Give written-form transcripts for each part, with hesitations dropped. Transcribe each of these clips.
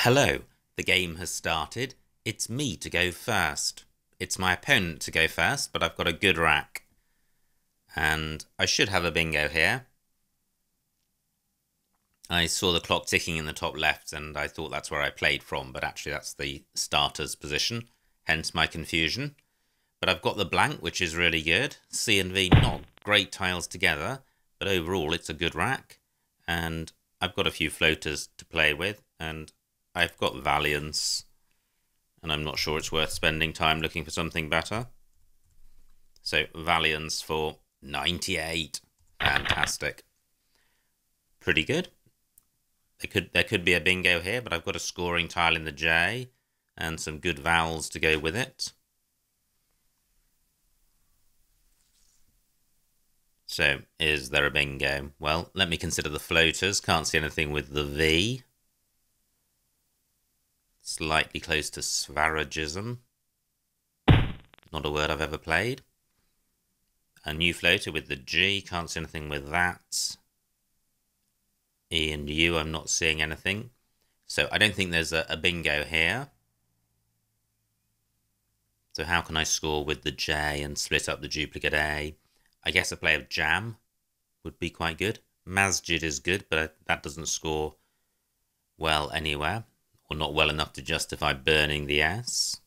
Hello, the game has started. It's me to go first. It's my opponent to go first, but I've got a good rack. And I should have a bingo here. I saw the clock ticking in the top left and I thought that's where I played from, but actually that's the starter's position, hence my confusion. But I've got the blank, which is really good. C and V, not great tiles together, but overall it's a good rack. And I've got a few floaters to play with, and I've got Valiance, and I'm not sure it's worth spending time looking for something better. So Valiance for 98. Fantastic. Pretty good. There could be a bingo here, but I've got a scoring tile in the J and some good vowels to go with it. So, is there a bingo? Well, let me consider the floaters. Can't see anything with the V. Slightly close to Svaragism. Not a word I've ever played. A new floater with the G. Can't see anything with that. E and U, I'm not seeing anything. So I don't think there's a bingo here. So how can I score with the J and split up the duplicate A? I guess a play of Jam would be quite good. Masjid is good, but that doesn't score well anywhere, or not well enough to justify burning the S.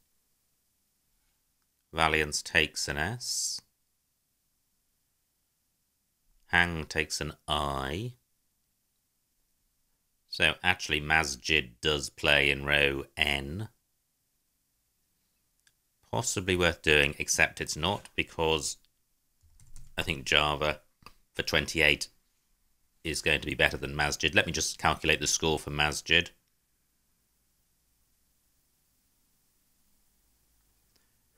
Valiance takes an S. Hang takes an I. So actually Masjid does play in row N. Possibly worth doing, except it's not, because I think Java for 28 is going to be better than Masjid. Let me just calculate the score for Masjid.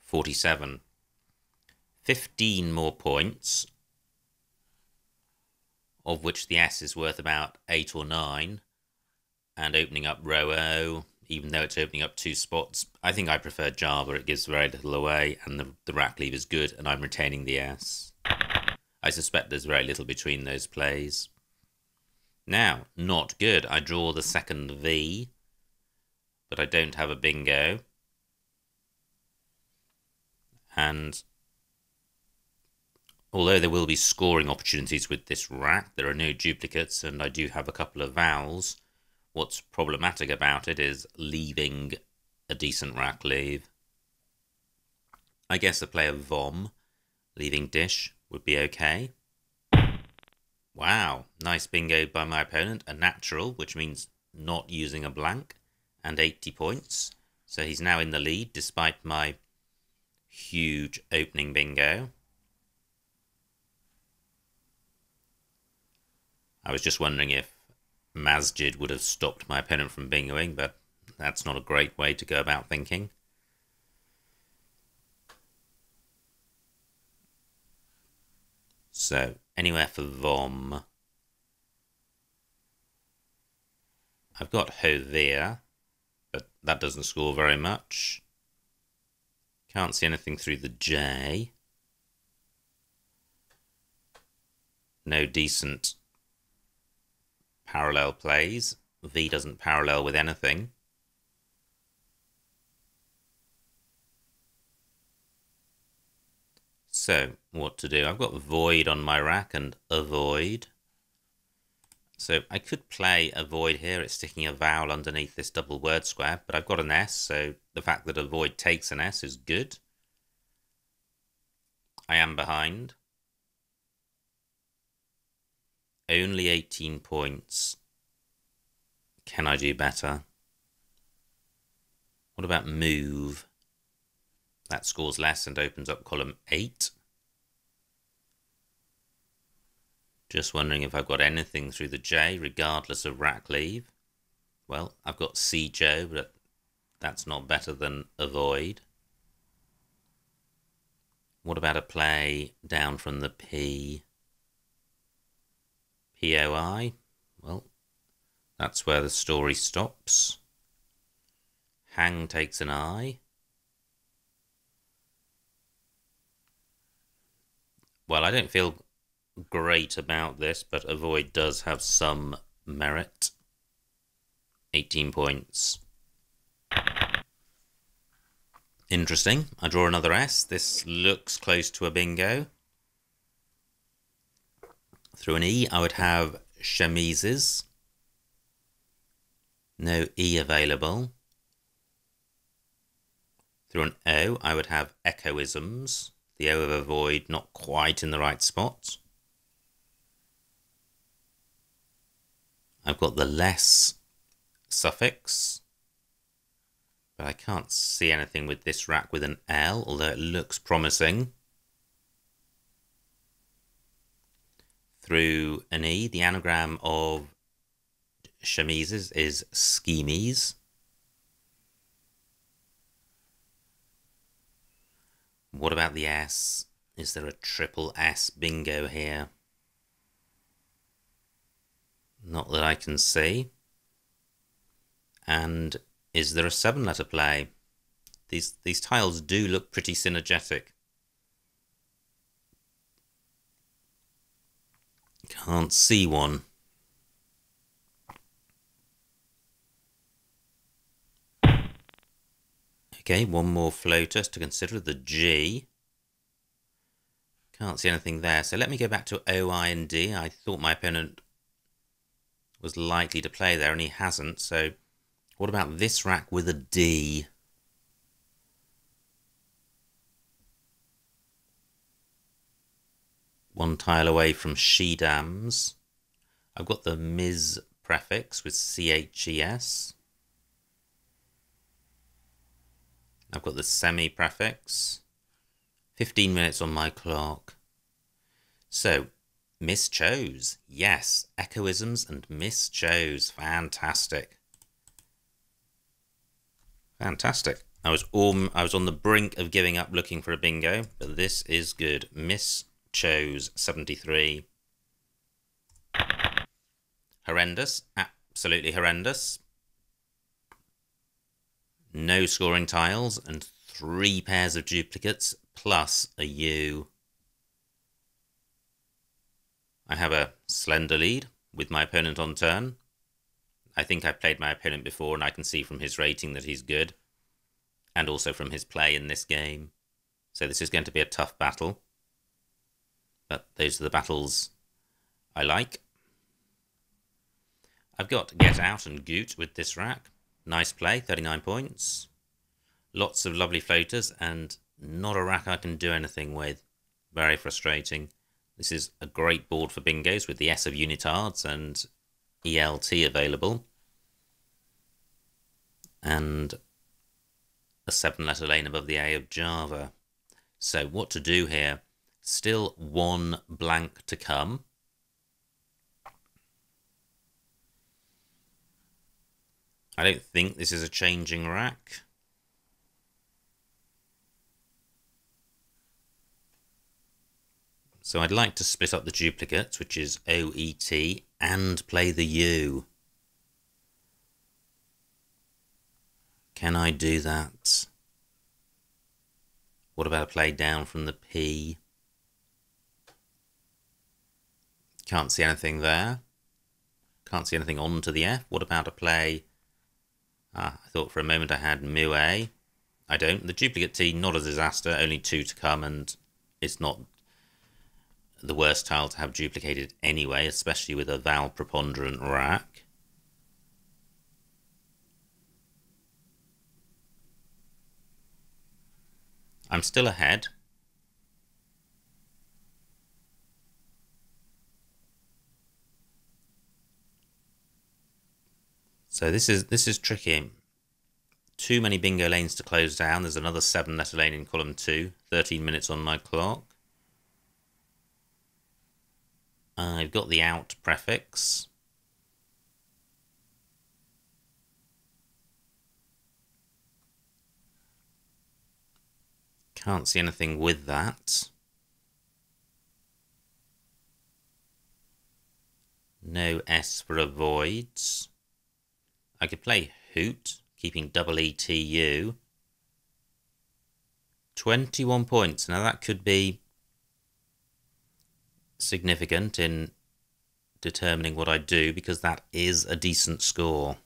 (47). 15 more points, of which the S is worth about 8 or 9. And opening up row O, even though it's opening up 2 spots, I think I prefer Java. It gives very little away, and the rack leave is good, and I'm retaining the S. I suspect there's very little between those plays. Now, not good. I draw the second V, but I don't have a bingo. And although there will be scoring opportunities with this rack, there are no duplicates, and I do have a couple of vowels. What's problematic about it is leaving a decent rack leave. I guess a play of Vom, leaving Dish, would be okay. Wow, nice bingo by my opponent. A natural, which means not using a blank, and 80 points. So he's now in the lead, despite my huge opening bingo. I was just wondering if Masjid would have stopped my opponent from bingoing, but that's not a great way to go about thinking. So, anywhere for Vom. I've got Hovir, but that doesn't score very much. Can't see anything through the J. No decent parallel plays. V doesn't parallel with anything. So, what to do? I've got Void on my rack and Avoid. So I could play Avoid here. It's sticking a vowel underneath this double word square, but I've got an S, so the fact that Avoid takes an S is good. I am behind. Only 18 points. Can I do better? What about Move? That scores less and opens up column 8. Just wondering if I've got anything through the J, regardless of rack leave. Well, I've got CJ, but that's not better than Avoid. What about a play down from the P? POI? Well, that's where the story stops. Hang takes an I. Well, I don't feel great about this, but Avoid does have some merit. 18 points. Interesting. I draw another S. This looks close to a bingo. Through an E, I would have chemises. No E available. Through an O, I would have echoisms. The O of a void not quite in the right spot. I've got the less suffix, but I can't see anything with this rack with an L, although it looks promising. Through an E, the anagram of chemises is schemies. What about the S? Is there a triple S bingo here? Not that I can see. And is there a 7-letter play? These tiles do look pretty synergetic. Can't see one. Okay, one more floater to consider, the G. Can't see anything there, so let me go back to O, I, and D. I thought my opponent was likely to play there, and he hasn't, so what about this rack with a D? One tile away from she-dams. I've got the Ms prefix with CHES. I've got the semi-prefix. 15 minutes on my clock. So, mischose. Yes, echoisms and mischose. Fantastic. Fantastic. I was on the brink of giving up looking for a bingo, but this is good. Mischose 73. Horrendous. Absolutely horrendous. No scoring tiles and 3 pairs of duplicates plus a U. I have a slender lead with my opponent on turn. I think I've played my opponent before and I can see from his rating that he's good. And also from his play in this game. So this is going to be a tough battle. But those are the battles I like. I've got Get Out and Goot with this rack. Nice play, 39 points. Lots of lovely floaters and not a rack I can do anything with. Very frustrating. This is a great board for bingos with the S of unitards and ELT available. And a 7-letter lane above the A of Java. So what to do here? Still one blank to come. I don't think this is a changing rack. So I'd like to split up the duplicates, which is OET, and play the U. Can I do that? What about a play down from the P? Can't see anything there. Can't see anything onto the F. What about a play? I thought for a moment I had mu A. I don't. The duplicate T, not a disaster. Only 2 to come, and it's not the worst tile to have duplicated anyway, especially with a vowel preponderant rack. I'm still ahead. So this is tricky. Too many bingo lanes to close down. There's another 7-letter lane in column 2. 13 minutes on my clock. I've got the out prefix. Can't see anything with that. No S for avoids. I could play hoot, keeping double ETU. 21 points. Now that could be significant in determining what I do, because that is a decent score.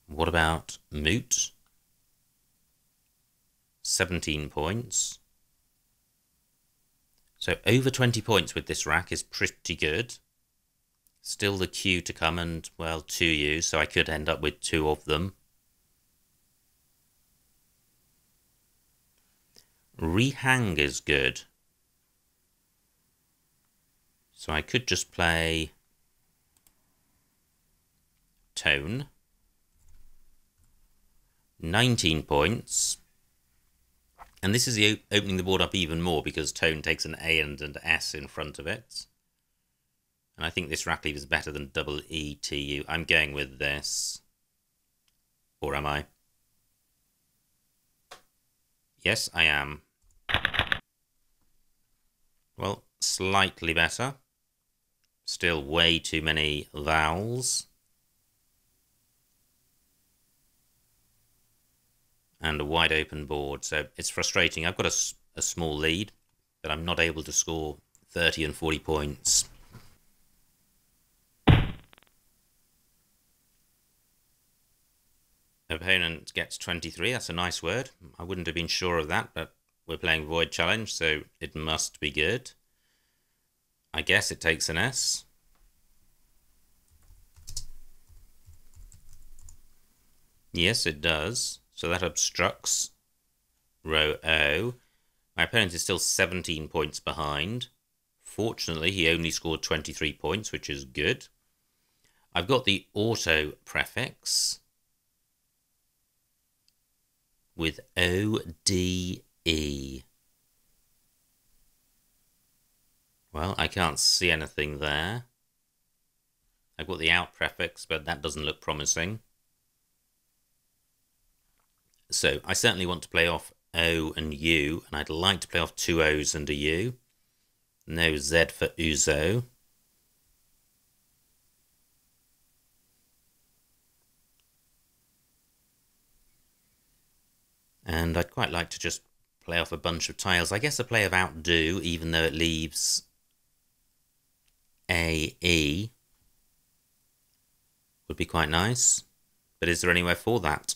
What about moot? 17 points. So over 20 points with this rack is pretty good. Still the Q to come and, well, 2 U's, so I could end up with 2 of them. Rehang is good. So I could just play Tone. 19 points. And this is opening the board up even more because Tone takes an A and an S in front of it. And I think this rack leave is better than double ETU. I'm going with this. Or am I? Yes, I am. Well, slightly better. Still way too many vowels. And a wide open board, so it's frustrating. I've got a small lead, but I'm not able to score 30 and 40 points. Opponent gets 23, that's a nice word. I wouldn't have been sure of that, but we're playing Void Challenge, so it must be good. I guess it takes an S. Yes, it does. So that obstructs row O. My opponent is still 17 points behind. Fortunately, he only scored 23 points, which is good. I've got the auto prefix with ODE. Well, I can't see anything there. I've got the out prefix, but that doesn't look promising. So I certainly want to play off O and U, and I'd like to play off 2 O's and a U. No Z for Uzo. And I'd quite like to just play off a bunch of tiles. I guess a play of outdo, even though it leaves AE, would be quite nice. But is there anywhere for that?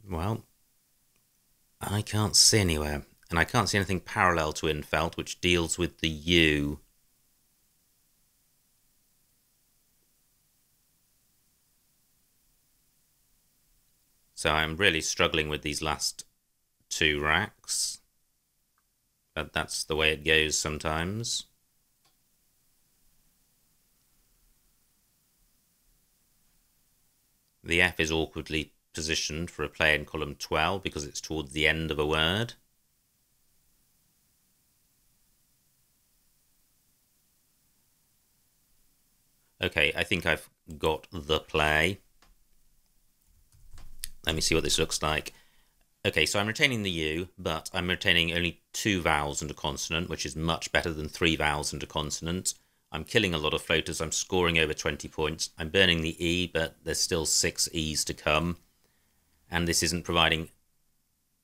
Well, I can't see anywhere. And I can't see anything parallel to Infelt, which deals with the U. So I'm really struggling with these last 2 racks. But that's the way it goes sometimes. The F is awkwardly positioned for a play in column 12 because it's towards the end of a word. Okay, I think I've got the play. Let me see what this looks like. Okay, so I'm retaining the U, but I'm retaining only 2 vowels and a consonant, which is much better than 3 vowels and a consonant. I'm killing a lot of floaters. I'm scoring over 20 points. I'm burning the E, but there's still 6 E's to come. And this isn't providing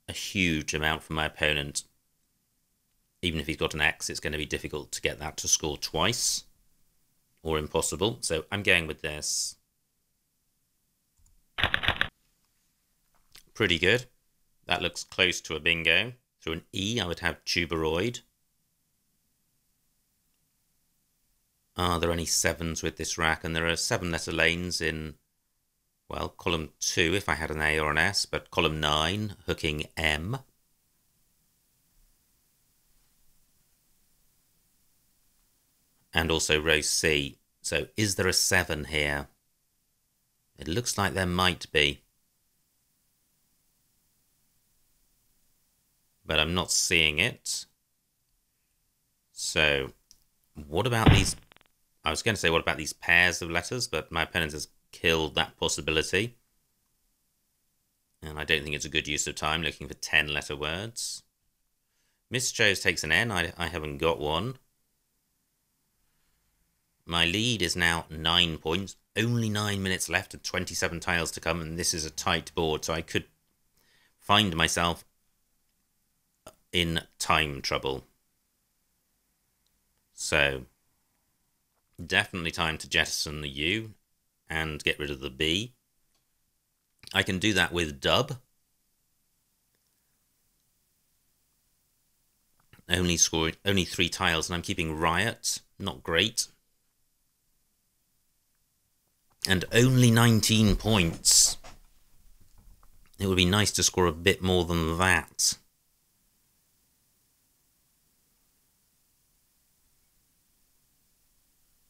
a huge amount for my opponent. Even if he's got an X, it's going to be difficult to get that to score twice. Or impossible. So I'm going with this. Pretty good. That looks close to a bingo. Through an E, I would have tuberoid. Are there any 7s with this rack? And there are 7-letter lanes in, well, column 2 if I had an A or an S, but column 9, hooking M. And also row C. So is there a 7 here? It looks like there might be. But I'm not seeing it. So, what about these? I was going to say, what about these pairs of letters? But my opponent has killed that possibility. And I don't think it's a good use of time looking for 10-letter words. Miss Chose takes an N. I haven't got one. My lead is now 9 points. Only 9 minutes left and 27 tiles to come. And this is a tight board, so I could find myself in time trouble. So, definitely time to jettison the U. and get rid of the B. I can do that with dub. Only 3 tiles, and I'm keeping riot. Not great. And only 19 points. It would be nice to score a bit more than that.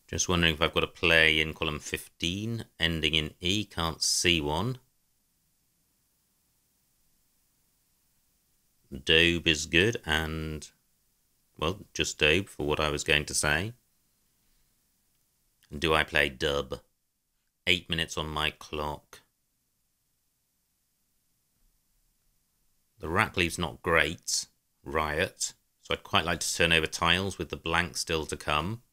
Just wondering if I've got a play in column 15, ending in E. Can't see one. Dobe is good, and, well, just Dobe for what I was going to say. Do I play dub? 8 minutes on my clock. The rack leave's not great, riot, so I'd quite like to turn over tiles with the blank still to come.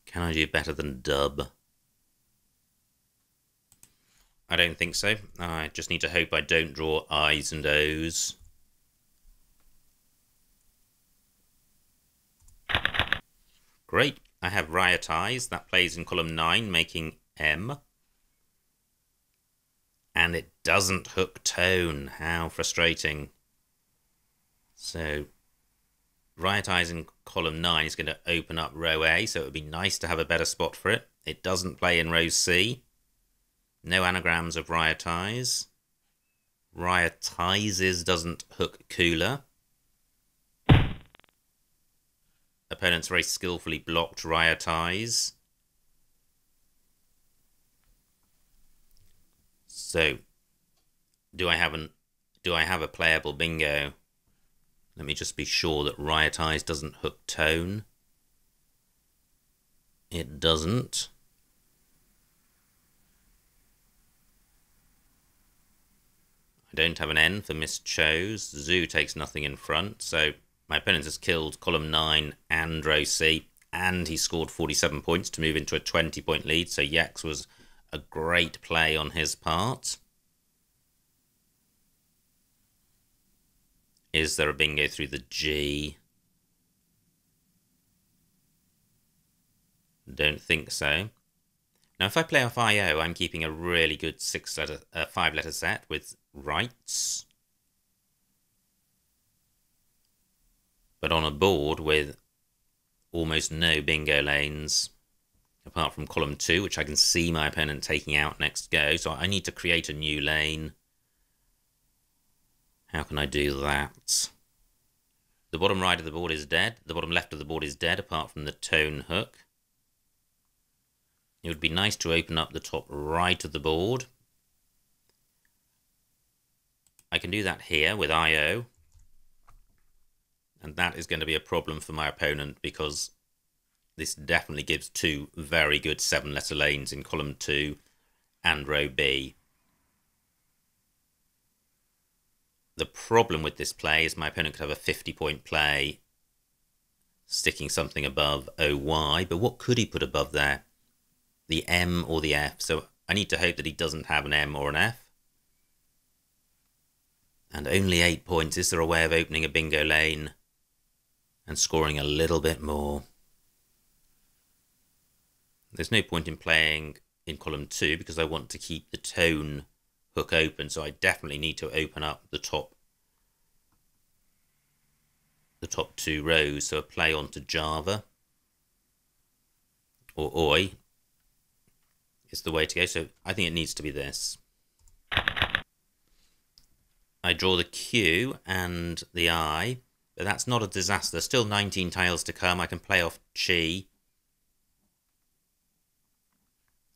Can I do better than dub? I don't think so. I just need to hope I don't draw I's and O's. Great. I have riot I's. That plays in column 9, making M. And it doesn't hook tone. How frustrating. So, riot I's in column 9 is going to open up row A, so it would be nice to have a better spot for it. It doesn't play in row C. No anagrams of riot I's. Riotizes doesn't hook cooler. Opponents very skillfully blocked riot I's. So, do I have a playable bingo? Let me just be sure that riot I's doesn't hook tone. It doesn't. I don't have an N for mischose. Zoo takes nothing in front, so my opponent has killed column 9 and row C, and he scored 47 points to move into a 20-point lead, so Yex was a great play on his part. Is there a bingo through the G? Don't think so. Now, if I play off IO, I'm keeping a really good 5-letter set with rights. But on a board with almost no bingo lanes, apart from column 2, which I can see my opponent taking out next go. So I need to create a new lane. How can I do that? The bottom right of the board is dead. The bottom left of the board is dead, apart from the tone hook. It would be nice to open up the top right of the board. I can do that here with IO. And that is going to be a problem for my opponent because this definitely gives 2 very good 7-letter lanes in column 2 and row B. The problem with this play is my opponent could have a 50-point play sticking something above OY, but what could he put above there? The M or the F, so I need to hope that he doesn't have an M or an F. And only 8 points. Is there a way of opening a bingo lane and scoring a little bit more? There's no point in playing in column 2 because I want to keep the tone hook open, so I definitely need to open up the top 2 rows. So a play onto Java or Oi is the way to go. So I think it needs to be this. I draw the Q and the I, but that's not a disaster. Still 19 tiles to come. I can play off Chi,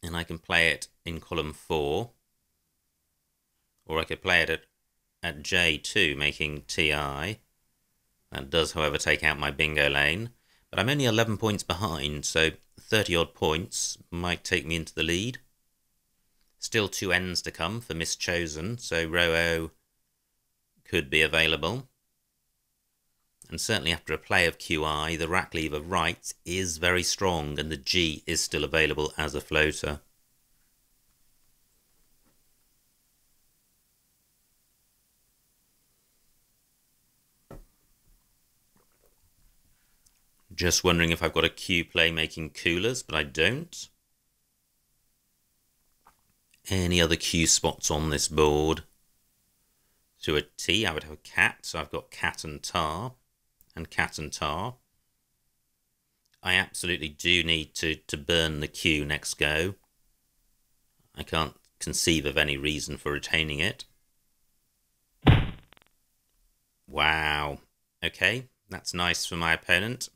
and I can play it in column 4, or I could play it at J2, making TI. That does, however, take out my bingo lane, but I'm only 11 points behind, so 30-odd points might take me into the lead. Still 2 N's to come for mischosen, so row O could be available. And certainly after a play of QI, the rack lever right is very strong, and the G is still available as a floater. Just wondering if I've got a Q play making coolers, but I don't. Any other Q spots on this board? To a T, I would have a cat, so I've got cat and tar, and cat and tar. I absolutely do need to burn the Q next go. I can't conceive of any reason for retaining it. Wow. Okay, that's nice for my opponent.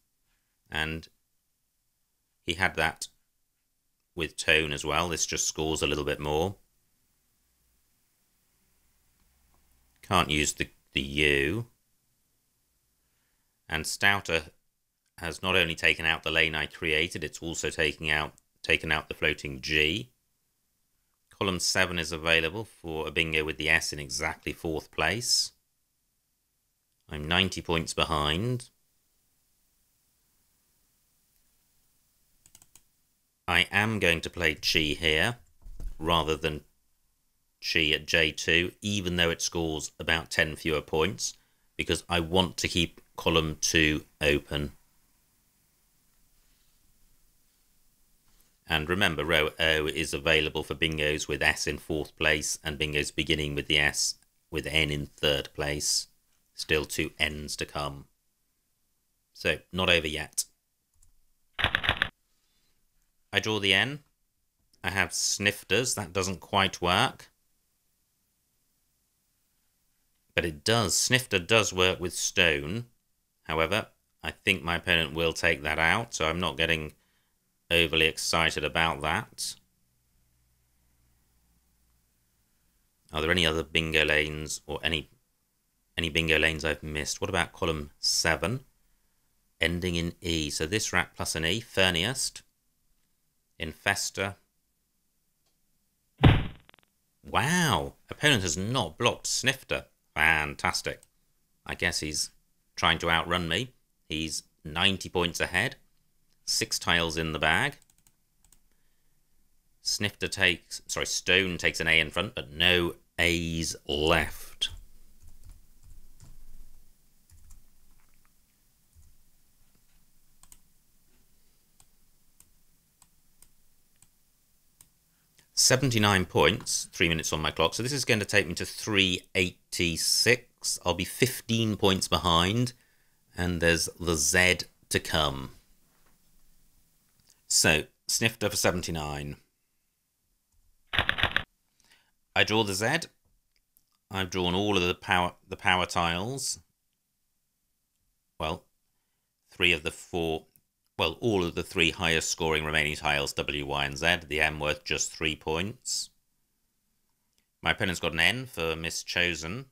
And he had that with tone as well. This just scores a little bit more. Can't use the U. And Stouter has not only taken out the lane I created, it's also taken out the floating G. Column 7 is available for a bingo with the S in exactly 4th place. I'm 90 points behind. I am going to play Chi here rather than Chi at J2, even though it scores about 10 fewer points, because I want to keep column 2 open. And remember, row O is available for bingos with S in 4th place and bingos beginning with the S with N in 3rd place. Still 2 N's to come. So, not over yet. I draw the N. I have snifters. That doesn't quite work. But it does. Snifter does work with stone. However, I think my opponent will take that out, so I'm not getting overly excited about that. Are there any other bingo lanes or any bingo lanes I've missed? What about column 7? Ending in E. So this rack plus an E. Ferniest. Infester. Wow! Opponent has not blocked Snifter. Fantastic. I guess he's trying to outrun me. He's 90 points ahead. 6 tiles in the bag. Stone takes an A in front, but no A's left. $79 points, 3 minutes on my clock. So this is going to take me to 386. I'll be 15 points behind, and there's the Z to come. So, Snifter for 79. I draw the Z. I've drawn all of the power tiles. Well, all of the 3 highest scoring remaining tiles, W, Y, and Z. The M worth just 3 points. My opponent's got an N for mischosen.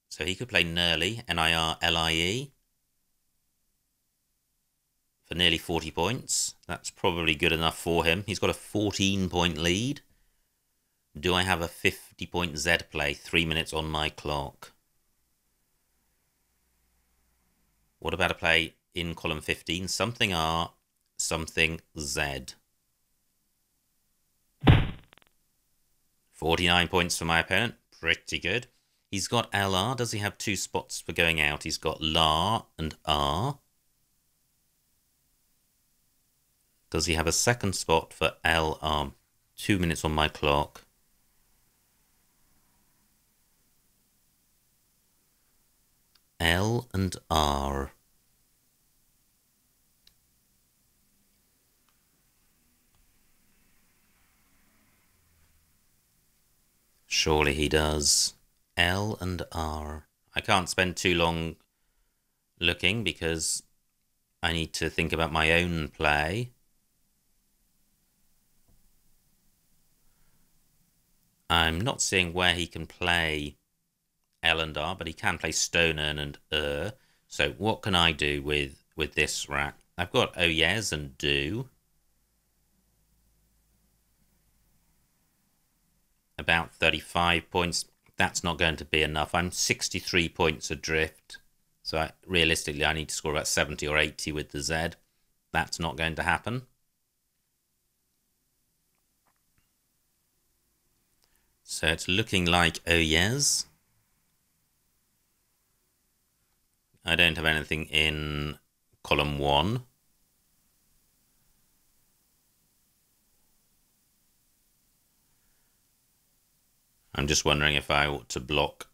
So he could play Nirlie, N-I-R-L-I-E. For nearly 40 points. That's probably good enough for him. He's got a 14-point lead. Do I have a 50-point Z play? 3 minutes on my clock. What about a play in column 15? Something R, something Z. 49 points for my opponent. Pretty good. He's got LR. Does he have 2 spots for going out? He's got LAR and R. Does he have a second spot for LR? 2 minutes on my clock. L and R. Surely he does. L and R. I can't spend too long looking because I need to think about my own play. I'm not seeing where he can play L and R, but he can play Stone Urn and So what can I do with this rack? I've got Oh Yes and Do. About 35 points. That's not going to be enough. I'm 63 points adrift. So realistically, I need to score about 70 or 80 with the Z. That's not going to happen. So it's looking like Oh Yes. I don't have anything in column 1. I'm just wondering if I ought to block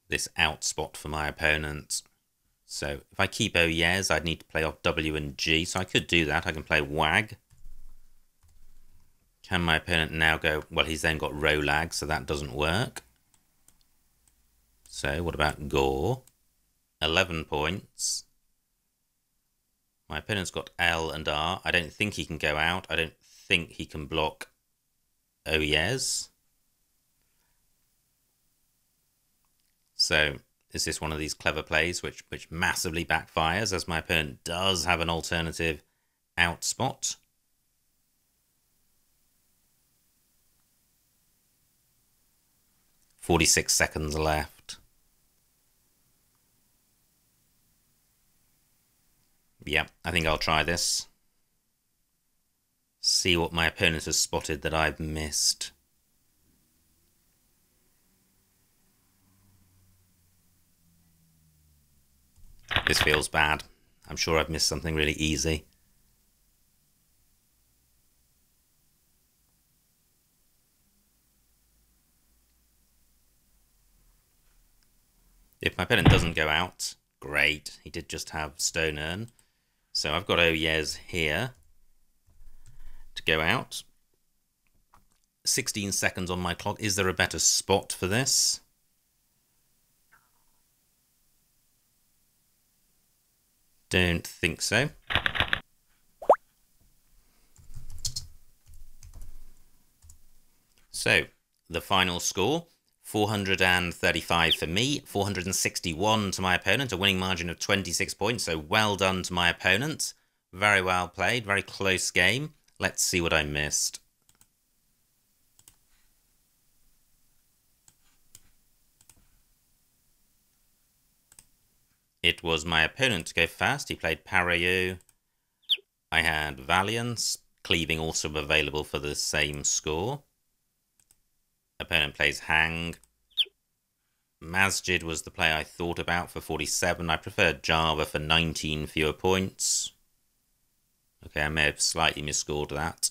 this out spot for my opponent. So if I keep oh yes, I'd need to play off W and G, so I could do that. I can play wag. Can my opponent now go, well, he's then got row lag, so that doesn't work. So what about gore? 11 points. My opponent's got L and R. I don't think he can go out. I don't think he can block oh yes. So is this one of these clever plays which massively backfires, as my opponent does have an alternative out spot? "46 seconds left." Yeah, I think I'll try this. See what my opponent has spotted that I've missed. This feels bad. I'm sure I've missed something really easy. If my opponent doesn't go out, great. He did just have stone urn. So I've got oh yes here to go out. 16 seconds on my clock. Is there a better spot for this? Don't think so. So, the final score, 435 for me, 461 to my opponent, a winning margin of 26 points, so well done to my opponent. Very well played, very close game. Let's see what I missed. It was my opponent to go first. He played Pariou. I had Valiance, cleaving also available for the same score. Opponent plays Hang. Masjid was the play I thought about for 47. I preferred Java for 19 fewer points. Okay, I may have slightly misscored that.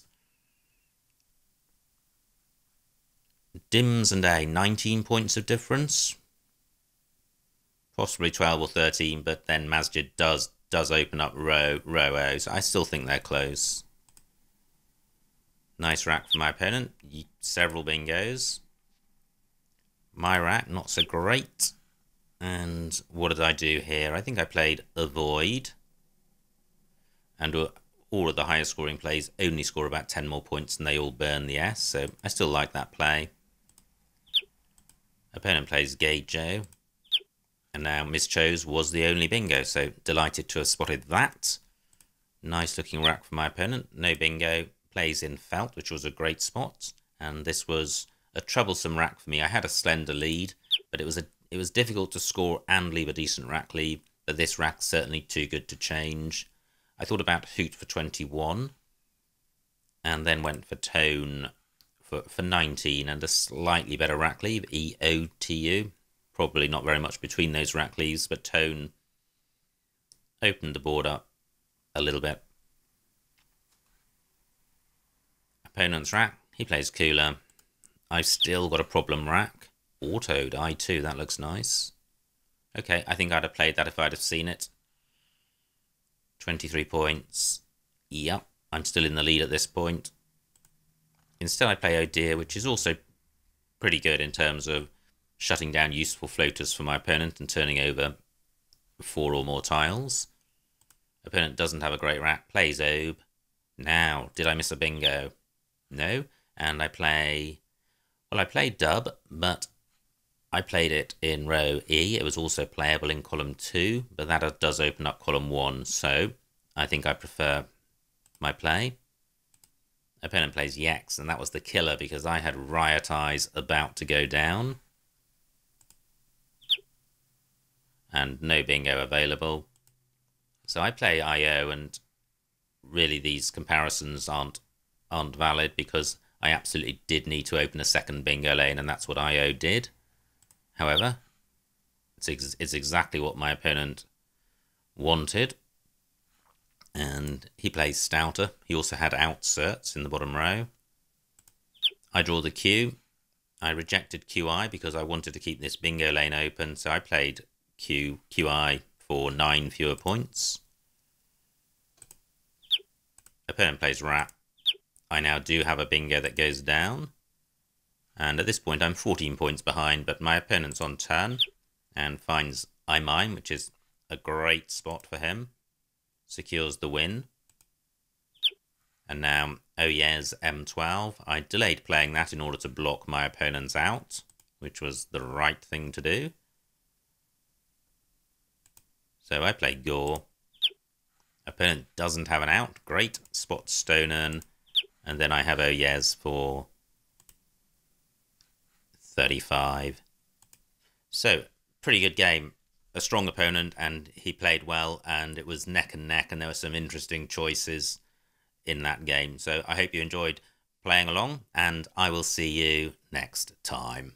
Dims and A, 19 points of difference. Possibly 12 or 13, but then Masjid does open up row O, so I still think they're close. Nice rack for my opponent. Several bingos. My rack, not so great. And what did I do here? I think I played Avoid. And all of the higher scoring plays only score about 10 more points and they all burn the S, so I still like that play. Opponent plays Gage-O. And now Mischose was the only bingo, so delighted to have spotted that. Nice looking rack for my opponent. No bingo. Plays in Felt, which was a great spot. And this was a troublesome rack for me. I had a slender lead, but it was difficult to score and leave a decent rack lead. But this rack's certainly too good to change. I thought about Hoot for 21. And then went for Tone for 19 and a slightly better rack leave, EOTU. Probably not very much between those rack leaves, but Tone opened the board up a little bit. Opponent's rack, he plays Cooler. I've still got a problem rack. Autoed, I2, that looks nice. Okay, I think I'd have played that if I'd have seen it. 23 points. Yep, I'm still in the lead at this point. Instead I play Oh Dear, which is also pretty good in terms of shutting down useful floaters for my opponent and turning over 4 or more tiles. Opponent doesn't have a great rack, plays Obe. Now, did I miss a bingo? No. And I play... Well, I played Dub, but I played it in row E. It was also playable in column 2, but that does open up column 1, so I think I prefer my play. Opponent plays Yex, and that was the killer because I had Riot Eyes about to go down. And no bingo available. So I play IO, and really these comparisons aren't valid because I absolutely did need to open a second bingo lane, and that's what IO did. However, it's exactly what my opponent wanted. And he plays Stouter. He also had outserts in the bottom row. I draw the Q. I rejected QI because I wanted to keep this bingo lane open, so I played QI for 9 fewer points. Opponent plays Rat. I now do have a bingo that goes down. And at this point I'm 14 points behind, but my opponent's on turn and finds I Mine, which is a great spot for him. Secures the win. And now, oh yes, M12. I delayed playing that in order to block my opponent's out, which was the right thing to do. So I play Gore. Opponent doesn't have an out. Great. Spot Stonen. And then I have oh yes for 35. So, pretty good game. A strong opponent, and he played well, and it was neck and neck, and there were some interesting choices in that game. So I hope you enjoyed playing along, and I will see you next time.